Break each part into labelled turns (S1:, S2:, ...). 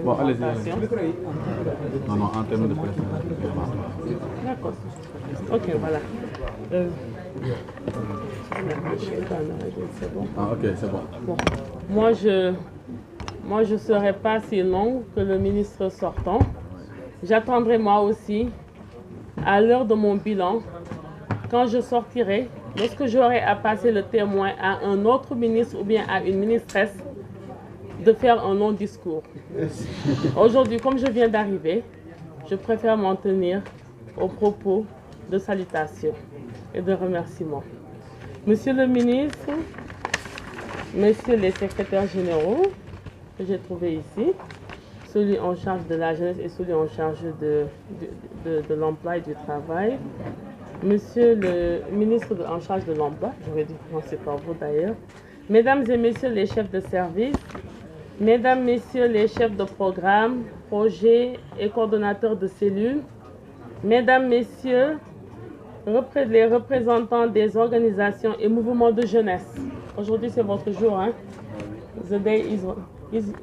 S1: Bon, allez-y.
S2: Non, non, en termes de présentation.
S1: D'accord. Ok, voilà. C'est bon.
S2: Ah, ok, c'est bon.
S1: Bon. Moi, je serai pas si long que le ministre sortant. J'attendrai moi aussi, à l'heure de mon bilan, quand je sortirai, lorsque j'aurai à passer le témoin à un autre ministre ou bien à une ministresse, de faire un long discours. Aujourd'hui, comme je viens d'arriver, je préfère m'en tenir aux propos de salutation et de remerciement. Monsieur le ministre, messieurs les secrétaires généraux que j'ai trouvés ici, celui en charge de la jeunesse et celui en charge de l'emploi et du travail, monsieur le ministre en charge de l'emploi, j'aurais dû commencer par vous d'ailleurs, mesdames et messieurs les chefs de service, mesdames, messieurs les chefs de programme, projets et coordonnateurs de cellules, mesdames, messieurs les représentants des organisations et mouvements de jeunesse. Aujourd'hui, c'est votre jour, hein? The day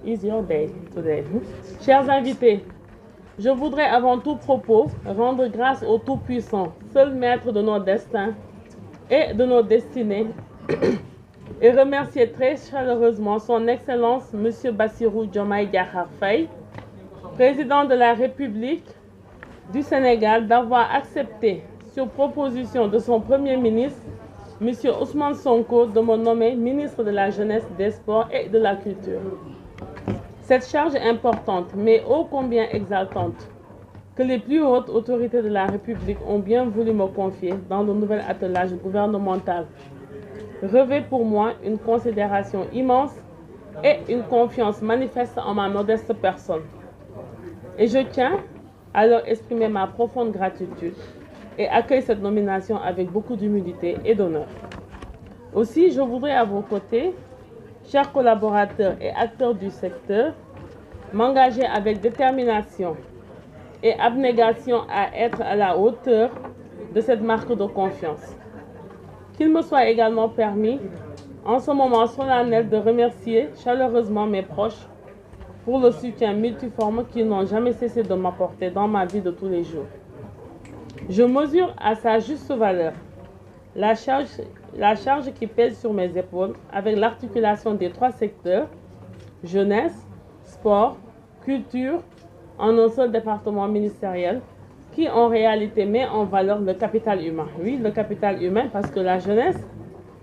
S1: is your day today. Chers invités, je voudrais avant tout propos rendre grâce au Tout-Puissant, seul maître de nos destins et de nos destinées, et remercier très chaleureusement son Excellence M. Bassirou Diomaye Diakhar Faye, président de la République du Sénégal, d'avoir accepté, sur proposition de son Premier ministre, M. Ousmane Sonko, de me nommer ministre de la Jeunesse, des Sports et de la Culture. Cette charge importante, mais ô combien exaltante, que les plus hautes autorités de la République ont bien voulu me confier dans le nouvel attelage gouvernemental, revêt pour moi une considération immense et une confiance manifeste en ma modeste personne. Et je tiens à leur exprimer ma profonde gratitude et accueille cette nomination avec beaucoup d'humilité et d'honneur. Aussi, je voudrais à vos côtés, chers collaborateurs et acteurs du secteur, m'engager avec détermination et abnégation à être à la hauteur de cette marque de confiance. Qu'il me soit également permis, en ce moment solennel, de remercier chaleureusement mes proches pour le soutien multiforme qu'ils n'ont jamais cessé de m'apporter dans ma vie de tous les jours. Je mesure à sa juste valeur la charge qui pèse sur mes épaules avec l'articulation des trois secteurs, jeunesse, sport, culture, en un seul département ministériel qui en réalité met en valeur le capital humain. Oui, le capital humain parce que la jeunesse,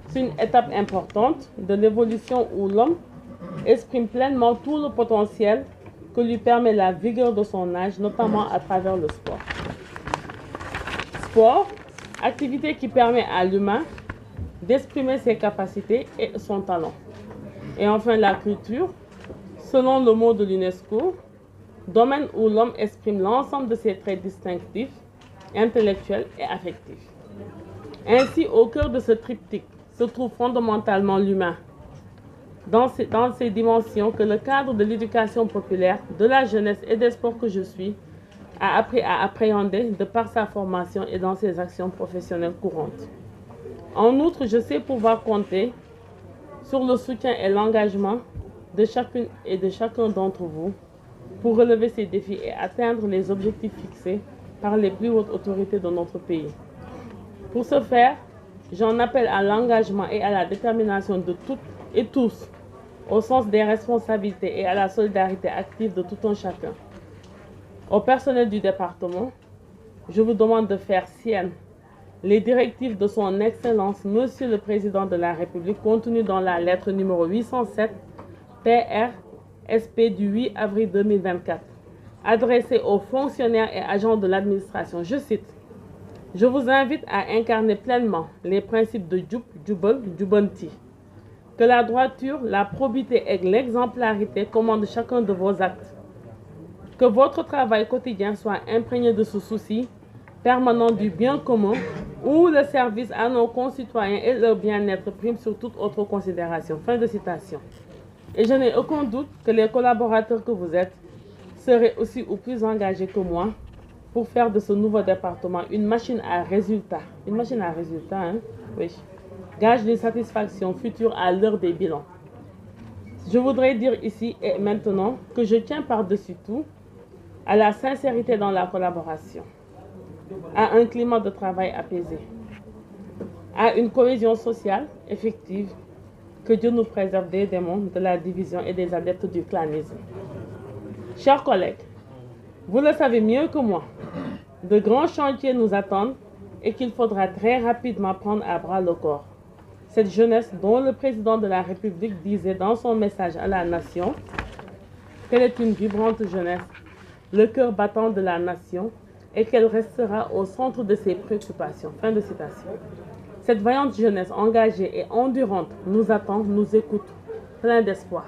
S1: c'est une étape importante de l'évolution où l'homme exprime pleinement tout le potentiel que lui permet la vigueur de son âge, notamment à travers le sport. Sport, activité qui permet à l'humain d'exprimer ses capacités et son talent. Et enfin la culture, selon le mot de l'UNESCO, domaine où l'homme exprime l'ensemble de ses traits distinctifs, intellectuels et affectifs. Ainsi, au cœur de ce triptyque se trouve fondamentalement l'humain, dans ces dimensions que le cadre de l'éducation populaire, de la jeunesse et des sports que je suis, a appris à appréhender de par sa formation et dans ses actions professionnelles courantes. En outre, je sais pouvoir compter sur le soutien et l'engagement de chacune et de chacun d'entre vous pour relever ces défis et atteindre les objectifs fixés par les plus hautes autorités de notre pays. Pour ce faire, j'en appelle à l'engagement et à la détermination de toutes et tous, au sens des responsabilités et à la solidarité active de tout un chacun. Au personnel du département, je vous demande de faire sienne les directives de son Excellence Monsieur le Président de la République contenues dans la lettre numéro 807 PR-SP du 8 avril 2024, adressée aux fonctionnaires et agents de l'administration. Je cite: « Je vous invite à incarner pleinement les principes de Jub, Jubal, Jubanti. Que la droiture, la probité et l'exemplarité commandent chacun de vos actes. Que votre travail quotidien soit imprégné de ce souci permanent du bien commun où le service à nos concitoyens et leur bien-être prime sur toute autre considération. » Fin de citation. Et je n'ai aucun doute que les collaborateurs que vous êtes seraient aussi ou plus engagés que moi pour faire de ce nouveau département une machine à résultats. Une machine à résultats, hein? Oui. Gage d'une satisfaction future à l'heure des bilans. Je voudrais dire ici et maintenant que je tiens par-dessus tout à la sincérité dans la collaboration, à un climat de travail apaisé, à une cohésion sociale effective. Que Dieu nous préserve des démons de la division et des adeptes du clanisme. Chers collègues, vous le savez mieux que moi, de grands chantiers nous attendent et qu'il faudra très rapidement prendre à bras le corps. Cette jeunesse dont le président de la République disait dans son message à la nation qu'elle est une vibrante jeunesse, le cœur battant de la nation, et qu'elle restera au centre de ses préoccupations. Fin de citation. Cette vaillante jeunesse engagée et endurante nous attend, nous écoute, plein d'espoir.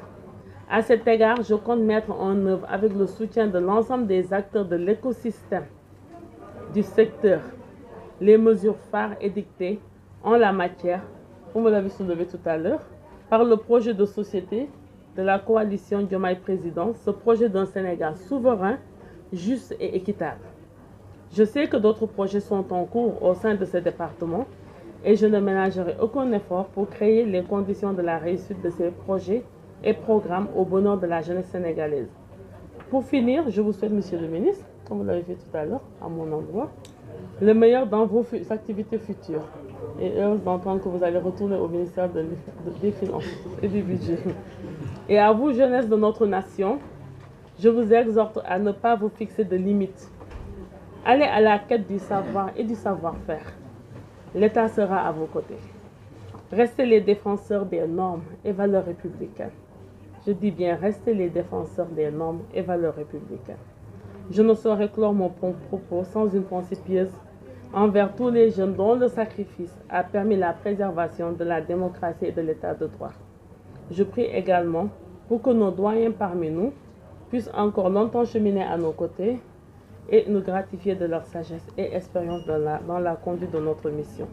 S1: À cet égard, je compte mettre en œuvre avec le soutien de l'ensemble des acteurs de l'écosystème du secteur les mesures phares édictées en la matière, comme vous l'avez soulevé tout à l'heure, par le projet de société de la coalition Diomaye Président, ce projet d'un Sénégal souverain, juste et équitable. Je sais que d'autres projets sont en cours au sein de ce département et je ne ménagerai aucun effort pour créer les conditions de la réussite de ces projets et programmes au bonheur de la jeunesse sénégalaise. Pour finir, je vous souhaite, Monsieur le ministre, comme vous l'avez fait tout à l'heure à mon endroit, le meilleur dans vos activités futures et heureuse d'entendre que vous allez retourner au ministère des Finances et du Budget. Et à vous, jeunesse de notre nation, je vous exhorte à ne pas vous fixer de limites. Allez à la quête du savoir et du savoir-faire. L'État sera à vos côtés. Restez les défenseurs des normes et valeurs républicaines. Je dis bien, restez les défenseurs des normes et valeurs républicaines. Je ne saurais clore mon propos sans une pensée pieuse envers tous les jeunes dont le sacrifice a permis la préservation de la démocratie et de l'état de droit. Je prie également pour que nos doyens parmi nous puissent encore longtemps cheminer à nos côtés et nous gratifier de leur sagesse et expérience dans la conduite de notre mission.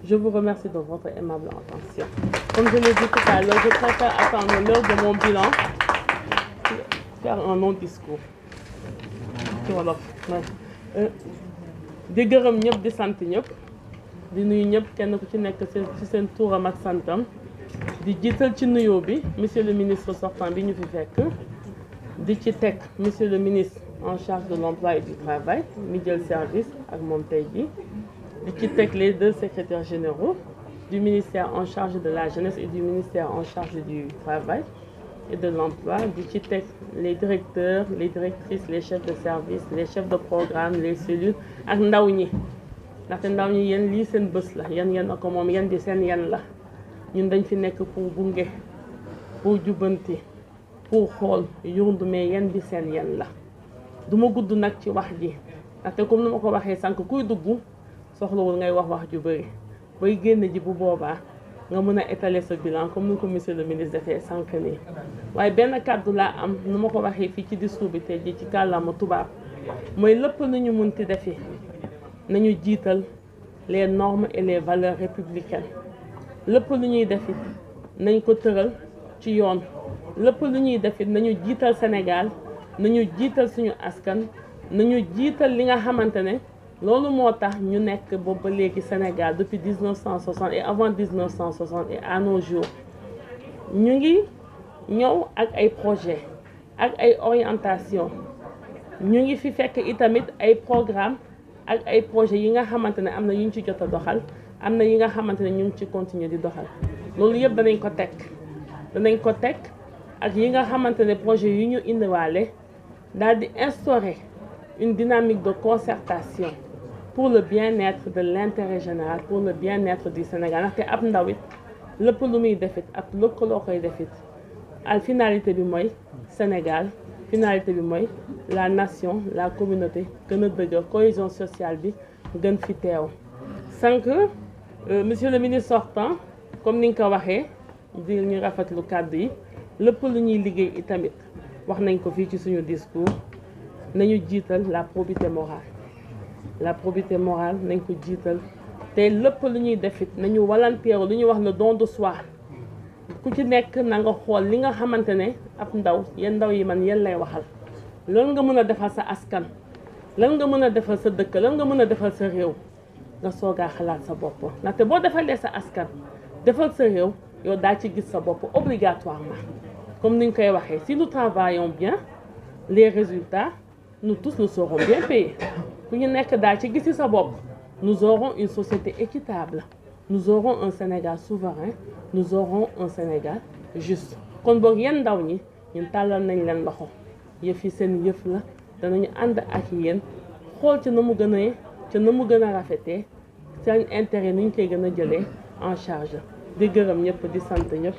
S1: Je vous remercie de votre aimable attention. Comme je l'ai dit tout à l'heure, je préfère attendre l'heure de mon bilan, faire un long discours. Voilà. Di gërëm ñëpp di sant ñëpp di nuyu ñëpp kenn ku ci nekk ci seen tuuram ak santam di jiital ci nuyoo bi monsieur le ministre sortant bi ñu fi fekk di ci teg monsieur le ministre en charge de l'emploi et du travail mi jël service ak moom tey ji di ci teg les deux secrétaires généraux du ministère en charge de la jeunesse et du ministère en charge du travail et de l'emploi, di ci teg les directeurs, les directrices, les chefs de service, les chefs de programme, les cellules ak ndaw ñi ndaxte ndaw ñi yéen lii seen bés la yéen a ko moom yéen di seen yan la ñun dañ fi nekk pour gunge pour jubbanti pour xool yurdu mais yéen di seen yan la du ma gudd nag ci wax ji ndaxte comme ni ma ko waxee sànq kuy dugg soxlawul ngay wax ju bëri bay génn ji bu boobaa nga mën a étaler ce bilan comme ni ko monsieur le ministre defee sànq nii waaye benn kàddu laa am nu ma ko waxee fii ci discours bi tey ji ci kàllaama tubaab mooy lépp lu ñu munti defi nañu jiital les normes et les valeurs républicaines lépp lu ñuy defi nañ ko tëral ci yoon lépp lu ñuy defi nañu jiital Sénégal nañu jiital suñu askan nañu jiital li nga xamante ne loolu moo tax ñu nekk boobu ba léegi Sénégal depuis 1960 et avant 1960 et à nos jours ñu ngi ñëw ak ay projets ak ay orientation ñu ngi fi fekk itamit ay programme ak ay projets yi nga xamante ne am na yu ñu ci jot a doxal am na yi nga xamante ne ñu ngi ci continuer di doxal loolu yëpp danañ ko teg ak yi nga xamante ne projet yu ñu indiwaale daal di instaurer une dynamique de concertation pour le bien-être de l'intérêt général, pour le bien-être du Sénégal ndaxte ab ndaw it lépp lu muy defit ab lëkkaloo koy defit al finalité bi mooy Sénégal finalité bi mooy la nation la communauté gën a dëgër cohésion sociale bi gën fi teew. sànq monsieur le ministre sortant comme ni nga ko waxee di ñu rafetlu kàddu yi lépp lu ñuy liggéey itamit wax nañ ko fii ci suñu discours nañu jiital la probité morale nañ ko jiital te lépp lu ñuy defit nañu walanteeru lu ñuy wax le don de soi ku ci nekk na nga xool li nga xamante ne ab ndaw yéen ndaw yi man yéen lay waxal lan nga mën a defal sa askan lan nga mën a defal sa dëkk lan nga mën a defal sa réew nga soogaa xalaat sa bopp ndaxte boo defalee sa askan defal sa réew yow daa ci gis sa bopp obligatoirement Comme nous l'avons dit, si nous travaillons bien, les résultats, nous tous nous serons bien payés. Nous aurons une société équitable. Nous aurons un Sénégal souverain. Nous aurons un Sénégal juste. Kon boog yéen ndaw ñi ñun tàllal nañ leen loxo yëf yi seen yëf la danañu ànd ak yéen xool ci na mu gën a rafetee seen intérêt ni ñu koy gën a jëlee en charge di gërëm ñëpp di sant ñëpp.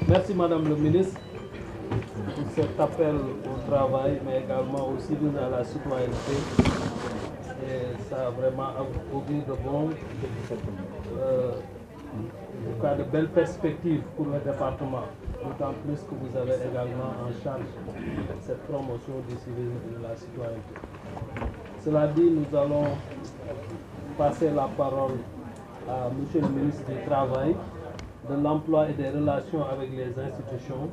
S3: Merci Madame le ministre pour cet appel au travail, mais également aussi à la citoyenneté. Et ça a vraiment auguré de bon, en tout cas de belles perspectives pour le département, d'autant plus que vous avez également en charge cette promotion du civisme et de la citoyenneté. Cela dit, nous allons passer la parole à Monsieur le ministre du Travail, de l'Emploi et des Relations avec les institutions,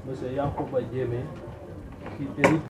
S3: M. Yankouba Diémé, qui hérite